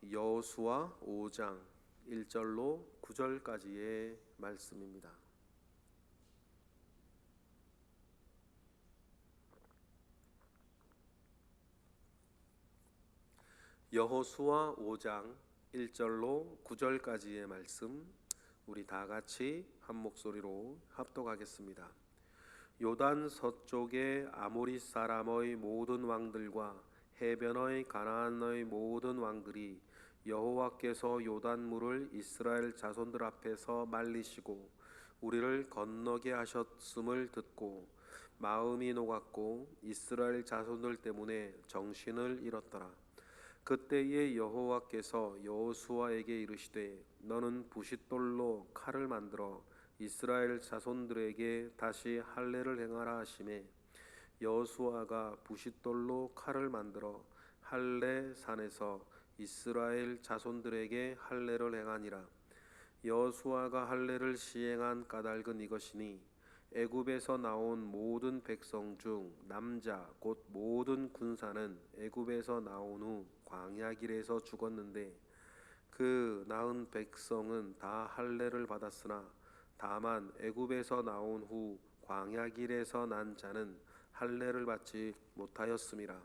여호수아 5장 1절로 9절까지의 말씀입니다. 여호수아 5장 1절로 9절까지의 말씀, 우리 다 같이 한 목소리로 합독하겠습니다. 요단 서쪽의 아모리 사람의 모든 왕들과 해변의 가나안의 모든 왕들이 여호와께서 요단물을 이스라엘 자손들 앞에서 말리시고 우리를 건너게 하셨음을 듣고 마음이 녹았고 이스라엘 자손들 때문에 정신을 잃었더라. 그때에 여호와께서 여호수아에게 이르시되 너는 부싯돌로 칼을 만들어 이스라엘 자손들에게 다시 할례를 행하라 하시매 여호수아가 부싯돌로 칼을 만들어 할례 산에서 이스라엘 자손들에게 할례를 행하니라. 여호수아가 할례를 시행한 까닭은 이것이니 애굽에서 나온 모든 백성 중 남자 곧 모든 군사는 애굽에서 나온 후 광야 길에서 죽었는데 그 낳은 백성은 다 할례를 받았으나 다만 애굽에서 나온 후 광야 길에서 난 자는 할례를 받지 못하였음이라.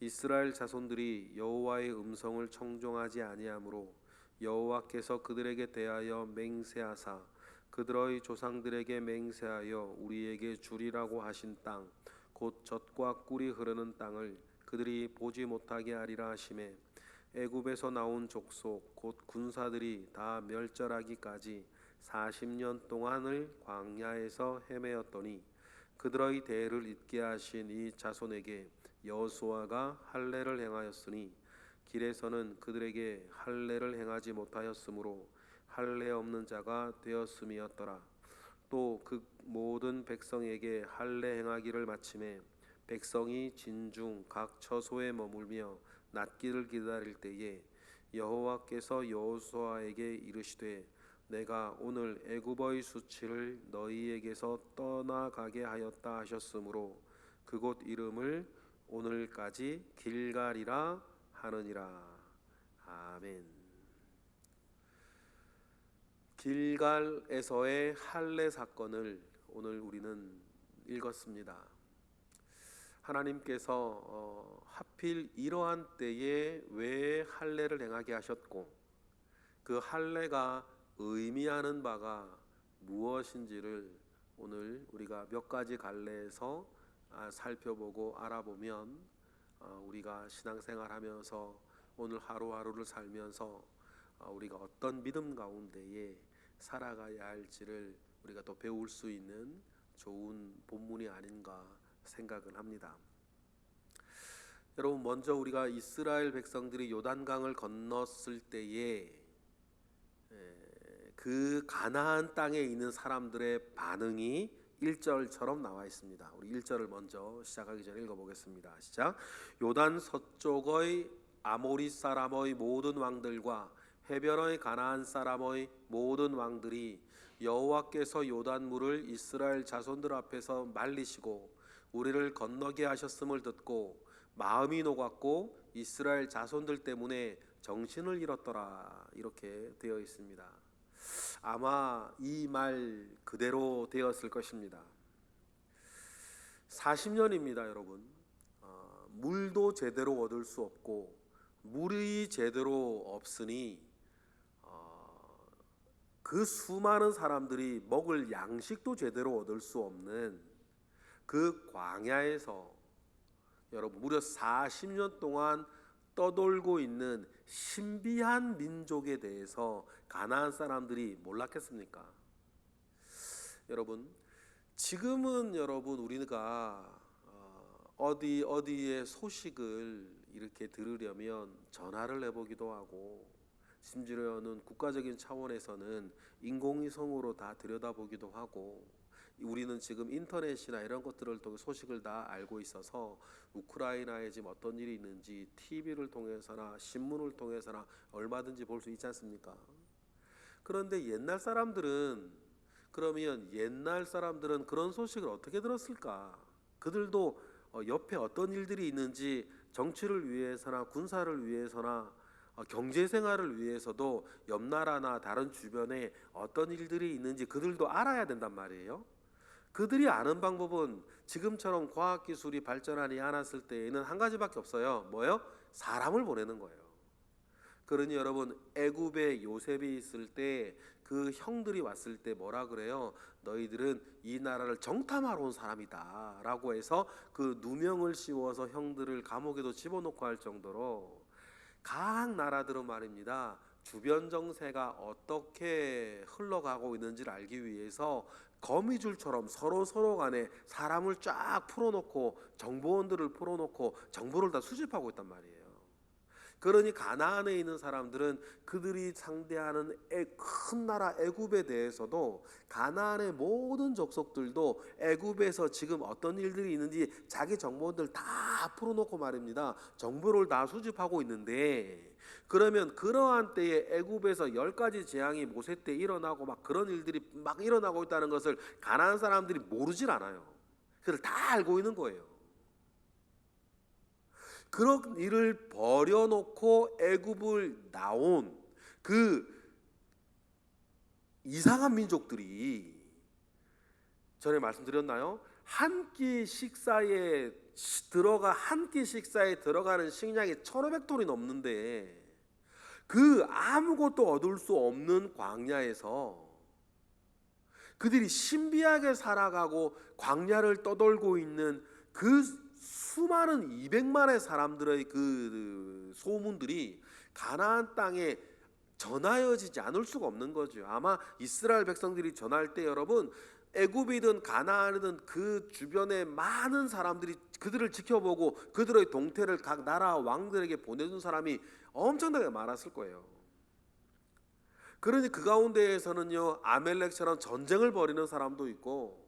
이스라엘 자손들이 여호와의 음성을 청종하지 아니하므로 여호와께서 그들에게 대하여 맹세하사 그들의 조상들에게 맹세하여 우리에게 주리라고 하신 땅 곧 젖과 꿀이 흐르는 땅을 그들이 보지 못하게 하리라 하시매 애굽에서 나온 족속 곧 군사들이 다 멸절하기까지 40년 동안을 광야에서 헤매었더니 그들의 대를 잇게 하신 이 자손에게 여호수아가 할례를 행하였으니 길에서는 그들에게 할례를 행하지 못하였으므로 할례 없는 자가 되었음이었더라. 또 그 모든 백성에게 할례 행하기를 마침에 백성이 진중 각 처소에 머물며 낫기를 기다릴 때에 여호와께서 여호수아에게 이르시되 내가 오늘 애굽의 수치를 너희에게서 떠나가게 하였다 하셨으므로 그곳 이름을 오늘까지 길갈이라 하느니라. 아멘. 길갈에서의 할례 사건을 오늘 우리는 읽었습니다. 하나님께서 하필 이러한 때에 왜 할례를 행하게 하셨고 그 할례가 의미하는 바가 무엇인지를 오늘 우리가 몇 가지 갈래에서 살펴보고 알아보면 우리가 신앙생활하면서 오늘 하루하루를 살면서 우리가 어떤 믿음 가운데에 살아가야 할지를 우리가 또 배울 수 있는 좋은 본문이 아닌가 생각을 합니다. 여러분, 먼저 우리가 이스라엘 백성들이 요단강을 건넜을 때에 그 가나안 땅에 있는 사람들의 반응이 1절처럼 나와 있습니다. 우리 1절을 먼저 시작하기 전에 읽어보겠습니다. 시작. 요단 서쪽의 아모리 사람의 모든 왕들과 해변의 가나안 사람의 모든 왕들이 여호와께서 요단물을 이스라엘 자손들 앞에서 말리시고 우리를 건너게 하셨음을 듣고 마음이 녹았고 이스라엘 자손들 때문에 정신을 잃었더라. 이렇게 되어 있습니다. 아마 이 말 그대로 되었을 것입니다. 40년입니다, 여러분. 물도 제대로 얻을 수 없고 물이 제대로 없으니 그 수많은 사람들이 먹을 양식도 제대로 얻을 수 없는 그 광야에서 여러분 무려 40년 동안 떠돌고 있는 신비한 민족에 대해서 가나안 사람들이 몰랐겠습니까? 여러분, 지금은 여러분 우리가 어디의 소식을 이렇게 들으려면 전화를 해보기도 하고 심지어는 국가적인 차원에서는 인공위성으로 다 들여다보기도 하고 우리는 지금 인터넷이나 이런 것들을 통해 소식을 다 알고 있어서 우크라이나에 지금 어떤 일이 있는지 TV를 통해서나 신문을 통해서나 얼마든지 볼 수 있지 않습니까? 그런데 옛날 사람들은 그런 소식을 어떻게 들었을까? 그들도 옆에 어떤 일들이 있는지 정치를 위해서나 군사를 위해서나 경제 생활을 위해서도 옆 나라나 다른 주변에 어떤 일들이 있는지 그들도 알아야 된단 말이에요. 그들이 아는 방법은 지금처럼 과학기술이 발전하지 않았을 때에는 한 가지밖에 없어요. 뭐요? 사람을 보내는 거예요. 그러니 여러분, 애굽에 요셉이 있을 때 그 형들이 왔을 때 뭐라 그래요? 너희들은 이 나라를 정탐하러 온 사람이다 라고 해서 그 누명을 씌워서 형들을 감옥에도 집어넣고 할 정도로 각 나라들은 말입니다, 주변 정세가 어떻게 흘러가고 있는지를 알기 위해서 거미줄처럼 서로 간에 사람을 쫙 풀어놓고 정보원들을 풀어놓고 정보를 다 수집하고 있단 말이에요. 그러니 가나안에 있는 사람들은 그들이 상대하는 큰 나라 애굽에 대해서도 가나안의 모든 족속들도 애굽에서 지금 어떤 일들이 있는지 자기 정보원들 다 풀어놓고 말입니다, 정보를 다 수집하고 있는데, 그러면 그러한 때에 애굽에서 10가지 재앙이 모세 때 일어나고 막 그런 일들이 막 일어나고 있다는 것을 가나안 사람들이 모르질 않아요. 그걸 다 알고 있는 거예요. 그런 일을 버려놓고 애굽을 나온 그 이상한 민족들이, 전에 말씀드렸나요? 한 끼 식사에 들어가는 식량이 1,500톤이 넘는데 그 아무것도 얻을 수 없는 광야에서 그들이 신비하게 살아가고 광야를 떠돌고 있는 그 수많은 200만의 사람들의 그 소문들이 가나안 땅에 전하여지지 않을 수가 없는 거죠. 아마 이스라엘 백성들이 전할 때 여러분, 애굽이든 가나안이든 그 주변에 많은 사람들이 그들을 지켜보고 그들의 동태를 각 나라 왕들에게 보내준 사람이 엄청나게 많았을 거예요. 그러니 그 가운데에서는요, 아멜렉처럼 전쟁을 벌이는 사람도 있고,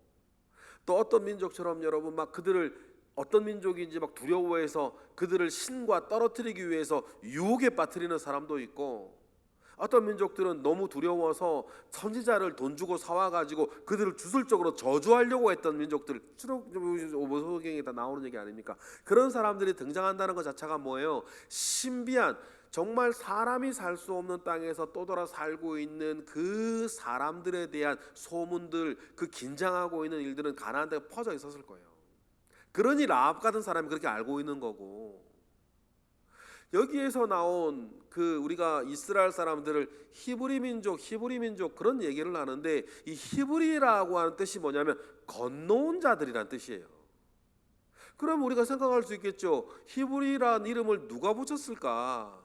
또 어떤 민족처럼 여러분 막 그들을 어떤 민족인지 막 두려워해서 그들을 신과 떨어뜨리기 위해서 유혹에 빠뜨리는 사람도 있고, 어떤 민족들은 너무 두려워서 선지자를 돈 주고 사와가지고 그들을 주술적으로 저주하려고 했던 민족들, 오보소경에 다 나오는 얘기 아닙니까? 그런 사람들이 등장한다는 것 자체가 뭐예요? 신비한, 정말 사람이 살 수 없는 땅에서 떠돌아 살고 있는 그 사람들에 대한 소문들, 그 긴장하고 있는 일들은 가나안 땅에 퍼져 있었을 거예요. 그러니 라합 같은 사람이 그렇게 알고 있는 거고, 여기에서 나온 그 우리가 이스라엘 사람들을 히브리 민족 그런 얘기를 하는데, 이 히브리라고 하는 뜻이 뭐냐면 건너온 자들이란 뜻이에요. 그럼 우리가 생각할 수 있겠죠. 히브리라는 이름을 누가 붙였을까?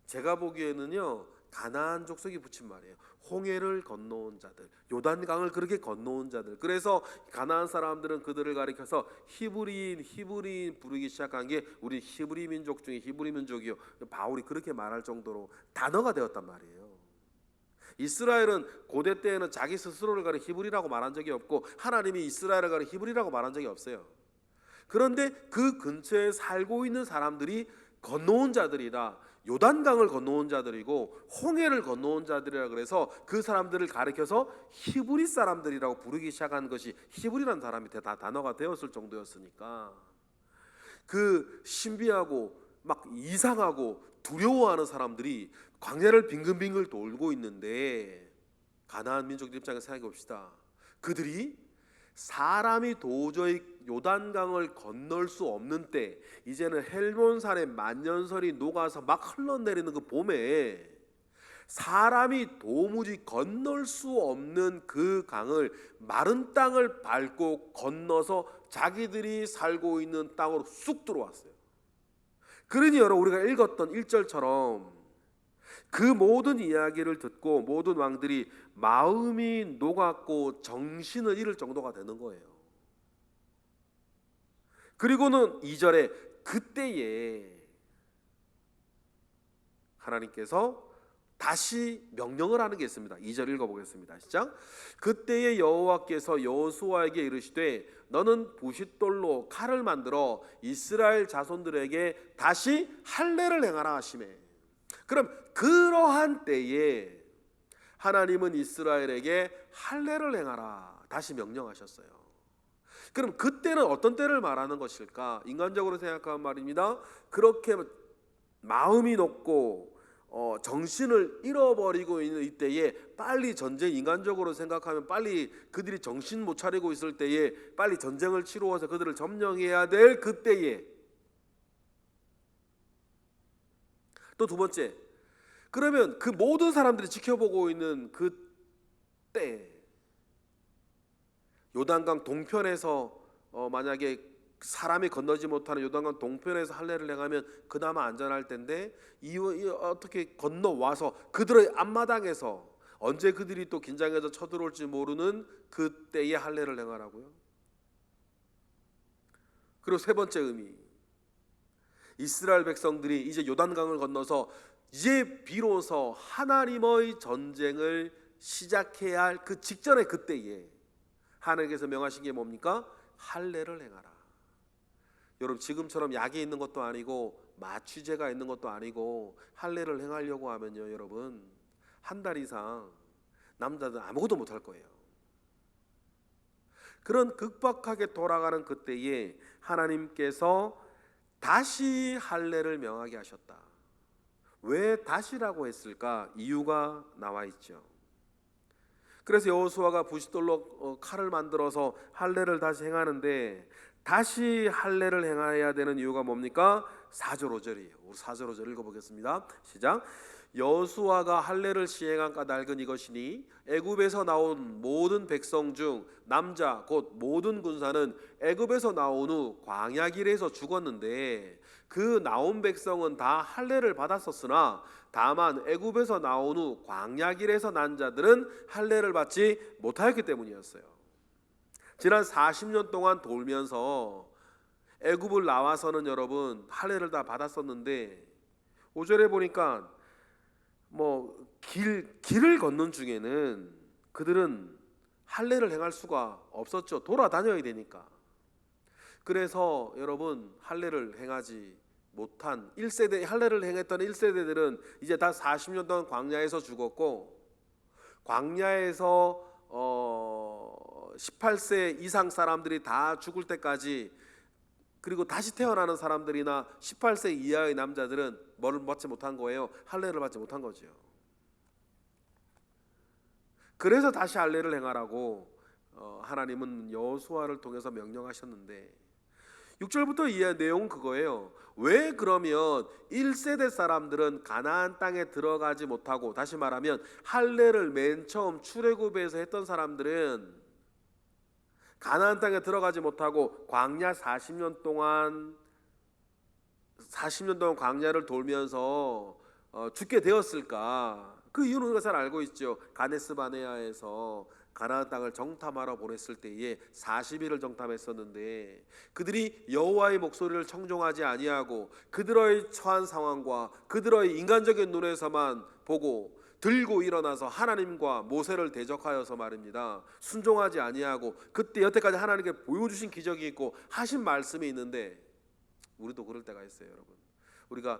제가 보기에는요, 가나안 족속이 붙인 말이에요. 홍해를 건너온 자들, 요단강을 그렇게 건너온 자들. 그래서 가나안 사람들은 그들을 가리켜서 히브리인 부르기 시작한 게 우리 히브리 민족 중에 히브리 민족이요, 바울이 그렇게 말할 정도로 단어가 되었단 말이에요. 이스라엘은 고대 때에는 자기 스스로를 가리 히브리라고 말한 적이 없고, 하나님이 이스라엘을 가리 히브리라고 말한 적이 없어요. 그런데 그 근처에 살고 있는 사람들이 건너온 자들이다, 요단강을 건너온 자들이고 홍해를 건너온 자들이라 그래서 그 사람들을 가리켜서 히브리 사람들이라고 부르기 시작한 것이 히브리라는 사람이 다 단어가 되었을 정도였으니까, 그 신비하고 막 이상하고 두려워하는 사람들이 광야를 빙글빙글 돌고 있는데, 가나안 민족들 입장에서 생각해 봅시다. 그들이 사람이 도저히 요단강을 건널 수 없는 때, 이제는 헬몬산의 만년설이 녹아서 막 흘러내리는 그 봄에 사람이 도무지 건널 수 없는 그 강을, 마른 땅을 밟고 건너서 자기들이 살고 있는 땅으로 쑥 들어왔어요. 그러니 여러분, 우리가 읽었던 1절처럼 그 모든 이야기를 듣고 모든 왕들이 마음이 녹았고 정신을 잃을 정도가 되는 거예요. 그리고는 2절에 그때에 하나님께서 다시 명령을 하는 게 있습니다. 2절 읽어보겠습니다. 시작. 그때에 여호와께서 여호수아에게 이르시되 너는 부싯돌로 칼을 만들어 이스라엘 자손들에게 다시 할례를 행하라 하시매. 그럼 그러한 때에 하나님은 이스라엘에게 할례를 행하라 다시 명령하셨어요. 그럼 그때는 어떤 때를 말하는 것일까? 인간적으로 생각하면 말입니다, 그렇게 마음이 높고 정신을 잃어버리고 있는 이때에 빨리 전쟁, 인간적으로 생각하면 빨리 그들이 정신 못 차리고 있을 때에 빨리 전쟁을 치루어서 그들을 점령해야 될 그때에, 또 두 번째, 그러면 그 모든 사람들이 지켜보고 있는 그때 요단강 동편에서 만약에 사람이 건너지 못하는 요단강 동편에서 할례를 행하면 그나마 안전할 텐데 어떻게 건너와서 그들의 앞마당에서 언제 그들이 또 긴장해서 쳐들어올지 모르는 그때에 할례를 행하라고요. 그리고 세 번째 의미, 이스라엘 백성들이 이제 요단강을 건너서 이제 비로소 하나님의 전쟁을 시작해야 할 그 직전의 그때에 하나님께서 명하신 게 뭡니까? 할례를 행하라. 여러분, 지금처럼 약이 있는 것도 아니고 마취제가 있는 것도 아니고 할례를 행하려고 하면요, 여러분, 한 달 이상 남자들은 아무것도 못할 거예요. 그런 급박하게 돌아가는 그때에 하나님께서 다시 할례를 명하게 하셨다. 왜 다시라고 했을까? 이유가 나와 있죠. 그래서 여호수아가 부싯돌로 칼을 만들어서 할례를 다시 행하는데, 다시 할례를 행해야 되는 이유가 뭡니까? 4절 5절이에요. 우리 4절 5절 읽어보겠습니다. 시작. 여호수아가 할례를 시행한 까닭은 이것이니 애굽에서 나온 모든 백성 중 남자 곧 모든 군사는 애굽에서 나온 후 광야 길에서 죽었는데 그 나온 백성은 다 할례를 받았었으나 다만 애굽에서 나온 후 광야 길에서 난 자들은 할례를 받지 못하였기 때문이었어요. 지난 40년 동안 돌면서 애굽을 나와서는 여러분 할례를 다 받았었는데 5절에 보니까 길을 걷는 중에는 그들은 할례를 행할 수가 없었죠. 돌아다녀야 되니까. 그래서 여러분 할례를 행하지 못한 1세대, 할례를 행했던 1세대들은 이제 다 40년 동안 광야에서 죽었고, 광야에서 18세 이상 사람들이 다 죽을 때까지, 그리고 다시 태어나는 사람들이나 18세 이하의 남자들은 뭐를 받지 못한 거예요? 할례를 받지 못한 거죠. 그래서 다시 할례를 행하라고 하나님은 여호수아를 통해서 명령하셨는데, 6절부터 이해 내용은 그거예요. 왜 그러면 1세대 사람들은 가나안 땅에 들어가지 못하고, 다시 말하면 할례를 맨 처음 출애굽에서 했던 사람들은 가나안 땅에 들어가지 못하고 광야 40년 동안 광야를 돌면서 죽게 되었을까? 그 이유는 우리가 잘 알고 있죠. 가데스 바네아에서 가나안 땅을 정탐하러 보냈을 때에 40일을 정탐했었는데 그들이 여호와의 목소리를 청종하지 아니하고 그들의 처한 상황과 그들의 인간적인 눈에서만 보고 들고 일어나서 하나님과 모세를 대적하여서 말입니다, 순종하지 아니하고, 그때 여태까지 하나님께 보여주신 기적이 있고 하신 말씀이 있는데, 우리도 그럴 때가 있어요. 여러분, 우리가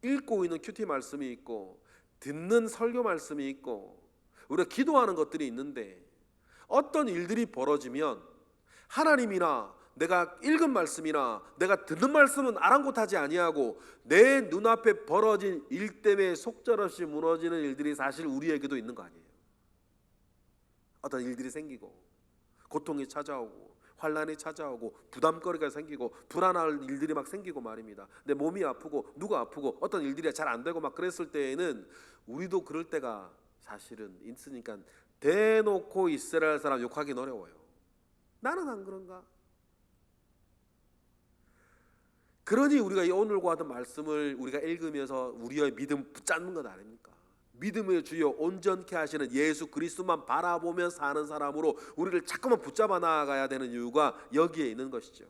읽고 있는 큐티 말씀이 있고 듣는 설교 말씀이 있고 우리가 기도하는 것들이 있는데, 어떤 일들이 벌어지면 하나님이나 내가 읽은 말씀이나 내가 듣는 말씀은 아랑곳하지 아니하고 내 눈앞에 벌어진 일 때문에 속절없이 무너지는 일들이 사실 우리에게도 있는 거 아니에요. 어떤 일들이 생기고 고통이 찾아오고 환난이 찾아오고 부담거리가 생기고 불안할 일들이 막 생기고 말입니다. 내 몸이 아프고 누가 아프고 어떤 일들이 잘 안 되고 막 그랬을 때에는 우리도 그럴 때가 사실은 있으니까 대놓고 이스라엘 사람 욕하기는 어려워요. 나는 안 그런가? 그러니 우리가 오늘과 같은 말씀을 우리가 읽으면서 우리의 믿음 붙잡는 것 아닙니까? 믿음의 주여 온전케 하시는 예수 그리스도만 바라보며 사는 사람으로 우리를 자꾸만 붙잡아 나아가야 되는 이유가 여기에 있는 것이죠.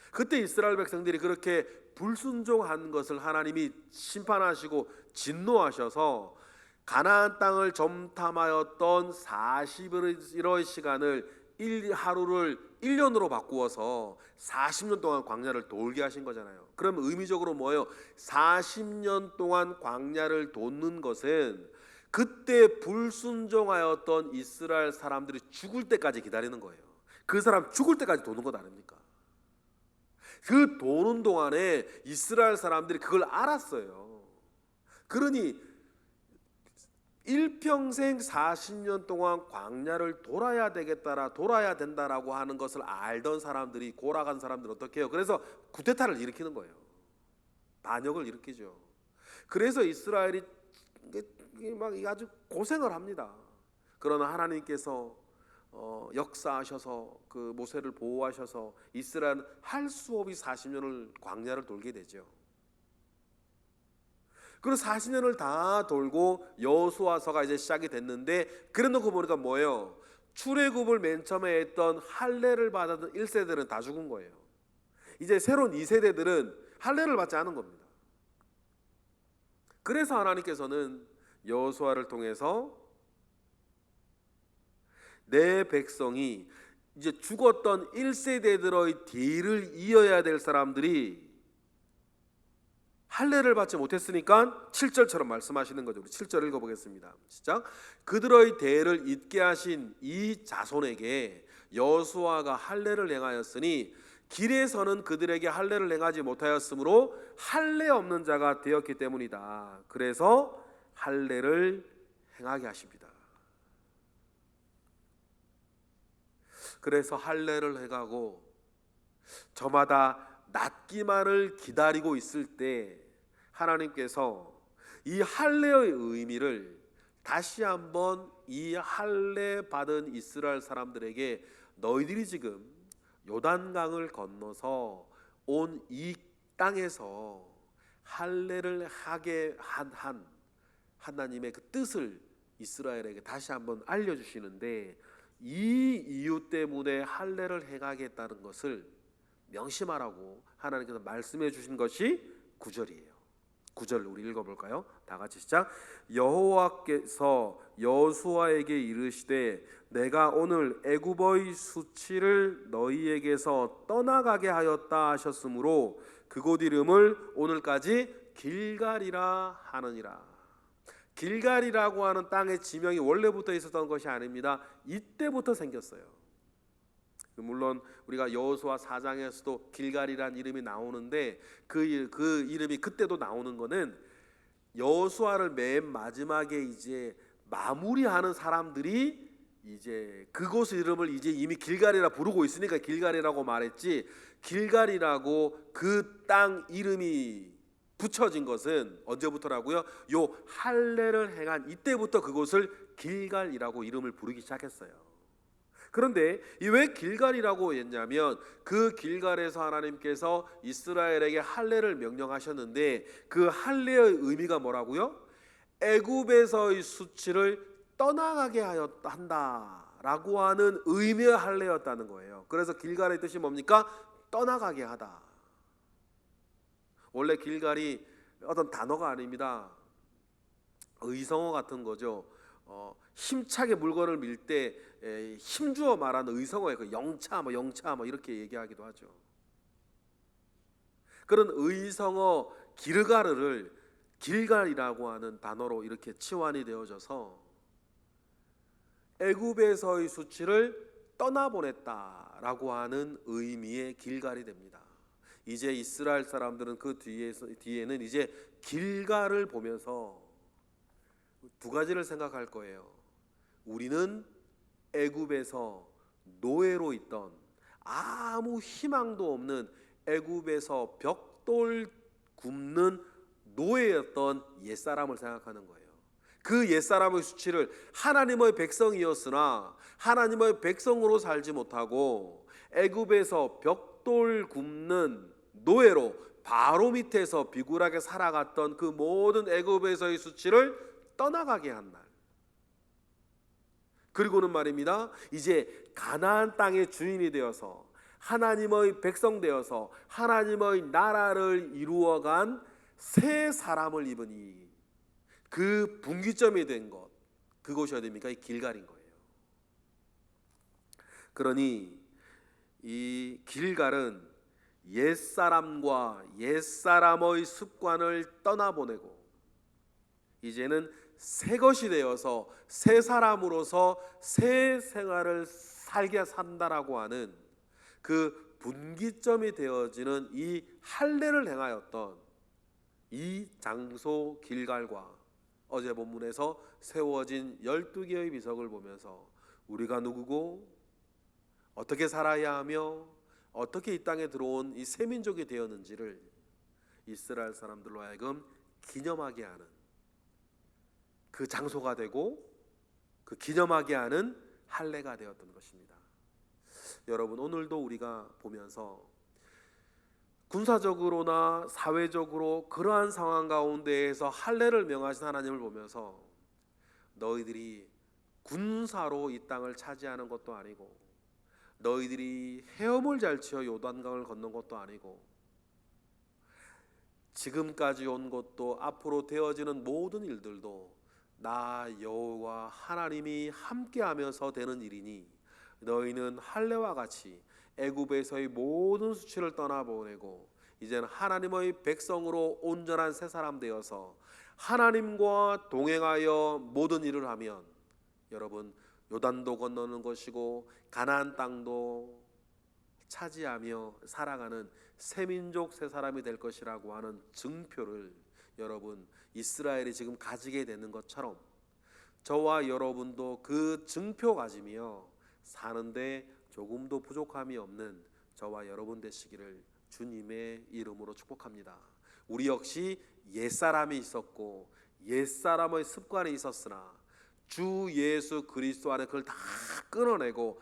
그때 이스라엘 백성들이 그렇게 불순종한 것을 하나님이 심판하시고 진노하셔서 가나안 땅을 점탐하였던 40일의 시간을 하루를 1년으로 바꾸어서 40년 동안 광야를 돌게 하신 거잖아요. 그럼 의미적으로 뭐예요? 40년 동안 광야를 돕는 것은 그때 불순종하였던 이스라엘 사람들이 죽을 때까지 기다리는 거예요. 그 사람 죽을 때까지 도는 것 아닙니까? 그 도는 동안에 이스라엘 사람들이 그걸 알았어요. 그러니 일평생 40년 동안 광야를 돌아야 된다라고 하는 것을 알던 사람들이, 골아간 사람들은 어떻게 해요? 그래서 쿠데타를 일으키는 거예요. 반역을 일으키죠. 그래서 이스라엘이 막 아주 고생을 합니다. 그러나 하나님께서 역사하셔서 그 모세를 보호하셔서 이스라엘은 할 수 없이 40년을 광야를 돌게 되죠. 그리고 40년을 다 돌고 여호수아서가 이제 시작이 됐는데, 그래놓고 보니까 뭐예요? 출애굽을 맨 처음에 했던 할례를 받았던 1세들은 다 죽은 거예요. 이제 새로운 2세대들은 할례를 받지 않은 겁니다. 그래서 하나님께서는 여호수아를 통해서 내 백성이, 이제 죽었던 1세대들의 뒤를 이어야 될 사람들이 할례를 받지 못했으니까 7절처럼 말씀하시는 거죠. 우리 7절 읽어보겠습니다. 시작. 그들의 대를 잇게 하신 이 자손에게 여호수아가 할례를 행하였으니 길에서는 그들에게 할례를 행하지 못하였으므로 할례 없는 자가 되었기 때문이다. 그래서 할례를 행하게 하십니다. 그래서 할례를 해가고 저마다 낫기만을 기다리고 있을 때 하나님께서 이 할례의 의미를 다시 한번 이 할례 받은 이스라엘 사람들에게, 너희들이 지금 요단강을 건너서 온 이 땅에서 할례를 하게 한 하나님의 그 뜻을 이스라엘에게 다시 한번 알려주시는데, 이 이유 때문에 할례를 행하겠다는 것을 명심하라고 하나님께서 말씀해 주신 것이 9절이에요. 9절 우리 읽어볼까요? 다 같이 시작. 여호와께서 여호수아에게 이르시되 내가 오늘 애굽의 수치를 너희에게서 떠나가게 하였다 하셨으므로 그곳 이름을 오늘까지 길갈이라 하느니라. 길갈이라고 하는 땅의 지명이 원래부터 있었던 것이 아닙니다. 이때부터 생겼어요. 물론 우리가 여호수아 4장에서도 길갈이라는 이름이 나오는데 그 이름이 그때도 나오는 거는 여호수아를 맨 마지막에 이제 마무리하는 사람들이 이제 그곳 이름을 이제 이미 길갈이라 부르고 있으니까 길갈이라고 말했지, 길갈이라고 그 땅 이름이 붙여진 것은 언제부터라고요? 요 할례를 행한 이때부터 그곳을 길갈이라고 이름을 부르기 시작했어요. 그런데 이 왜 길갈이라고 했냐면, 그 길갈에서 하나님께서 이스라엘에게 할례를 명령하셨는데 그 할례의 의미가 뭐라고요? 애굽에서의 수치를 떠나가게 한다라고 하는 의미의 할례였다는 거예요. 그래서 길갈의 뜻이 뭡니까? 떠나가게 하다. 원래 길갈이 어떤 단어가 아닙니다. 의성어 같은 거죠. 힘차게 물건을 밀 때 힘주어 말하는 의성어예요. 그 영차 뭐 이렇게 얘기하기도 하죠. 그런 의성어 기르가르를 길갈이라고 하는 단어로 이렇게 치환이 되어져서 애굽에서의 수치를 떠나보냈다라고 하는 의미의 길갈이 됩니다. 이제 이스라엘 사람들은 그 뒤에는 이제 길갈을 보면서 두 가지를 생각할 거예요. 우리는 애굽에서 노예로 있던, 아무 희망도 없는 애굽에서 벽돌 굽는 노예였던 옛사람을 생각하는 거예요. 그 옛사람의 수치를 하나님의 백성이었으나 하나님의 백성으로 살지 못하고 애굽에서 벽돌 굽는 노예로 바로 밑에서 비굴하게 살아갔던 그 모든 애굽에서의 수치를 떠나가게 한 날, 그리고는 말입니다, 이제 가나안 땅의 주인이 되어서 하나님의 백성 되어서 하나님의 나라를 이루어간 새 사람을 입으니 그 분기점이 된 것, 그곳이 어디입니까? 이 길갈인 거예요. 그러니 이 길갈은 옛사람과 옛사람의 습관을 떠나보내고 이제는 새 것이 되어서 새 사람으로서 새 생활을 살게 산다라고 하는 그 분기점이 되어지는 이 할례를 행하였던 이 장소 길갈과 어제 본문에서 세워진 12개의 비석을 보면서 우리가 누구고 어떻게 살아야 하며 어떻게 이 땅에 들어온 이 세민족이 되었는지를 이스라엘 사람들로 하여금 기념하게 하는 그 장소가 되고 그 기념하게 하는 할례가 되었던 것입니다. 여러분, 오늘도 우리가 보면서 군사적으로나 사회적으로 그러한 상황 가운데에서 할례를 명하신 하나님을 보면서 너희들이 군사로 이 땅을 차지하는 것도 아니고 너희들이 헤엄을 잘 치어 요단강을 건넌 것도 아니고 지금까지 온 것도 앞으로 되어지는 모든 일들도 나 여호와 하나님이 함께하면서 되는 일이니 너희는 할례와 같이 애굽에서의 모든 수치를 떠나보내고 이제는 하나님의 백성으로 온전한 새 사람 되어서 하나님과 동행하여 모든 일을 하면 여러분 요단도 건너는 것이고 가나안 땅도 차지하며 살아가는 새민족 새 사람이 될 것이라고 하는 증표를 여러분 이스라엘이 지금 가지게 되는 것처럼 저와 여러분도 그 증표 가지며 사는데 조금도 부족함이 없는 저와 여러분 되시기를 주님의 이름으로 축복합니다. 우리 역시 옛사람이 있었고 옛사람의 습관이 있었으나 주 예수 그리스도 안에 그걸 다 끊어내고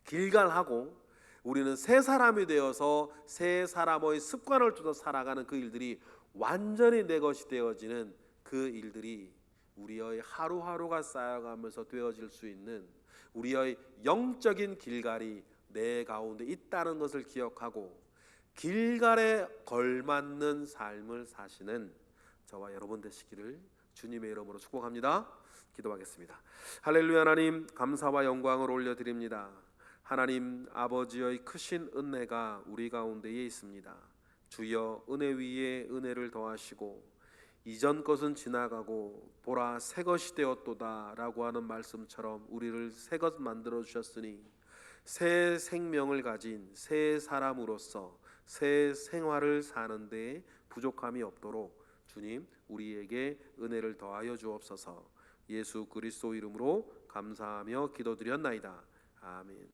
길갈하고 우리는 새 사람이 되어서 새 사람의 습관을 쫓아 살아가는 그 일들이 완전히 내 것이 되어지는 그 일들이 우리의 하루하루가 쌓여가면서 되어질 수 있는 우리의 영적인 길갈이 내 가운데 있다는 것을 기억하고 길갈에 걸맞는 삶을 사시는 저와 여러분 되시기를 주님의 이름으로 축복합니다. 기도하겠습니다. 할렐루야. 하나님 감사와 영광을 올려드립니다. 하나님 아버지의 크신 은혜가 우리 가운데에 있습니다. 주여 은혜 위에 은혜를 더하시고 이전 것은 지나가고 보라 새 것이 되었도다 라고 하는 말씀처럼 우리를 새 것 만들어 주셨으니 새 생명을 가진 새 사람으로서 새 생활을 사는 데 부족함이 없도록 주님 우리에게 은혜를 더하여 주옵소서. 예수 그리스도 이름으로 감사하며 기도드렸나이다. 아멘.